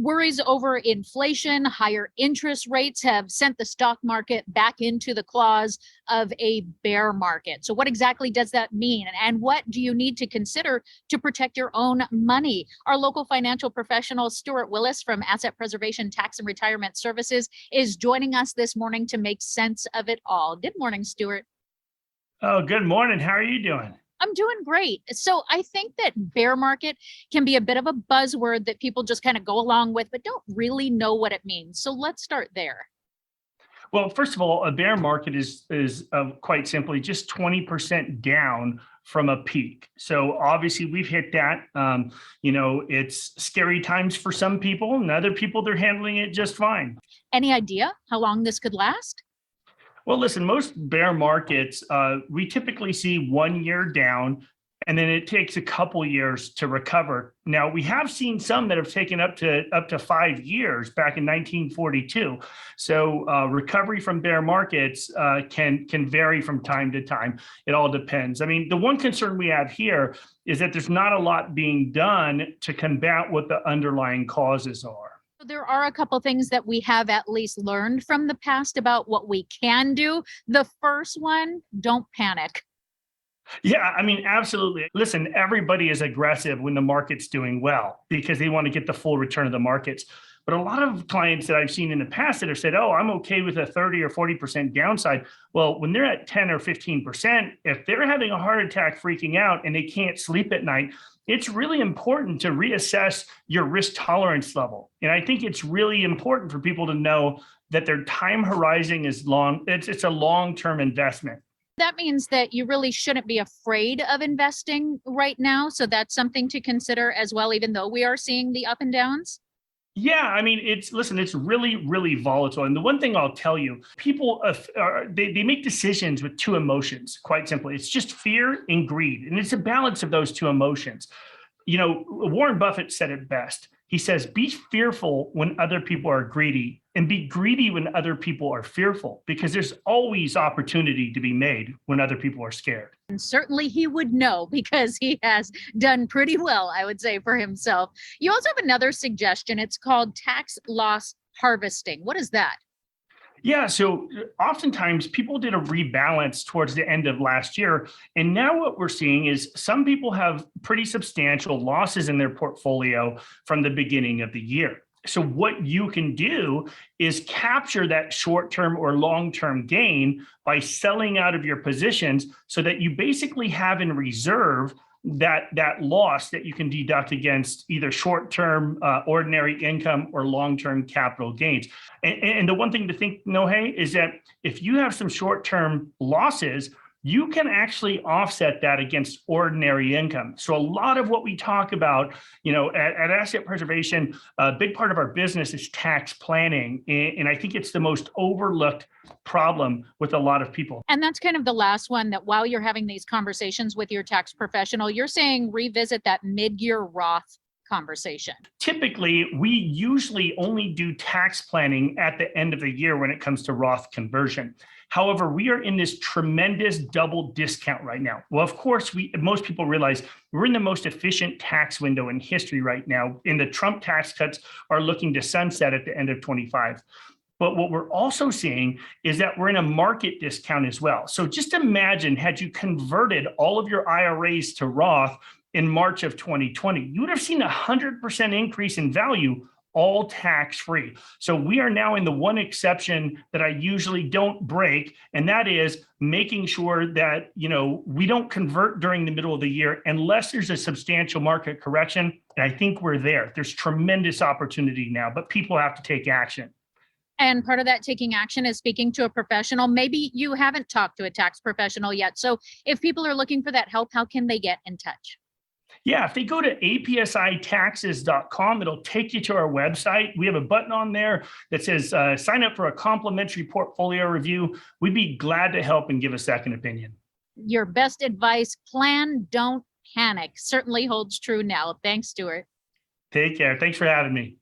Worries over inflation, higher interest rates have sent the stock market back into the claws of a bear market. So, what exactly does that mean? And what do you need to consider to protect your own money? Our local financial professional, Stewart Willis from Asset Preservation Tax and Retirement Services, is joining us this morning to make sense of it all. Good morning, Stewart. Oh, good morning. How are you doing? I'm doing great. So I think that bear market can be a bit of a buzzword that people just kind of go along with, but don't really know what it means. So let's start there. Well, first of all, a bear market is quite simply just 20% down from a peak. So obviously we've hit that. It's scary times for some people, and other people they're handling it just fine. Any idea how long this could last? Well, listen, most bear markets, we typically see 1 year down, and then it takes a couple years to recover. Now, we have seen some that have taken up to 5 years back in 1942. So recovery from bear markets can vary from time to time. It all depends. I mean, the one concern we have here is that there's not a lot being done to combat what the underlying causes are. There are a couple things that we have at least learned from the past about what we can do. The first one, don't panic. Yeah, I mean, absolutely. Listen, everybody is aggressive when the market's doing well because they want to get the full return of the markets. But a lot of clients that I've seen in the past that have said, oh, I'm okay with a 30 or 40% downside. Well, when they're at 10 or 15%, if they're having a heart attack freaking out and they can't sleep at night, it's really important to reassess your risk tolerance level. And I think it's really important for people to know that their time horizon is long. It's a long-term investment. That means that you really shouldn't be afraid of investing right now. So that's something to consider as well, even though we are seeing the up and downs. Yeah, I mean, it's really, really volatile. And the one thing I'll tell you, people they make decisions with two emotions, quite simply. It's just fear and greed, and it's a balance of those two emotions. Warren Buffett said it best. He says, be fearful when other people are greedy and be greedy when other people are fearful, because there's always opportunity to be made when other people are scared. And certainly he would know because he has done pretty well, I would say, for himself. You also have another suggestion. It's called tax loss harvesting. What is that? Yeah, so oftentimes people did a rebalance towards the end of last year. And now what we're seeing is some people have pretty substantial losses in their portfolio from the beginning of the year. So what you can do is capture that short-term or long-term gain by selling out of your positions so that you basically have in reserve that loss that you can deduct against either short-term ordinary income or long-term capital gains. And the one thing to think, Nohe, is that if you have some short-term losses, you can actually offset that against ordinary income. So a lot of what we talk about, at Asset Preservation, a big part of our business is tax planning. And I think it's the most overlooked problem with a lot of people. And that's kind of the last one, that while you're having these conversations with your tax professional, you're saying revisit that mid-year Roth conversation. Typically, we usually only do tax planning at the end of the year when it comes to Roth conversion. However, we are in this tremendous double discount right now. Well, of course, most people realize we're in the most efficient tax window in history right now, and the Trump tax cuts are looking to sunset at the end of 25. But what we're also seeing is that we're in a market discount as well. So just imagine, had you converted all of your IRAs to Roth in March of 2020, you would have seen a 100% increase in value, all tax-free. So we are now in the one exception that I usually don't break, and that is making sure that we don't convert during the middle of the year unless there's a substantial market correction. And I think we're there. There's tremendous opportunity now, but people have to take action. And part of that taking action is speaking to a professional. Maybe you haven't talked to a tax professional yet. So if people are looking for that help, how can they get in touch? Yeah, if they go to apsitaxes.com, it'll take you to our website. We have a button on there that says sign up for a complimentary portfolio review. We'd be glad to help and give a second opinion. Your best advice, plan, don't panic, certainly holds true now. Thanks, Stewart. Take care. Thanks for having me.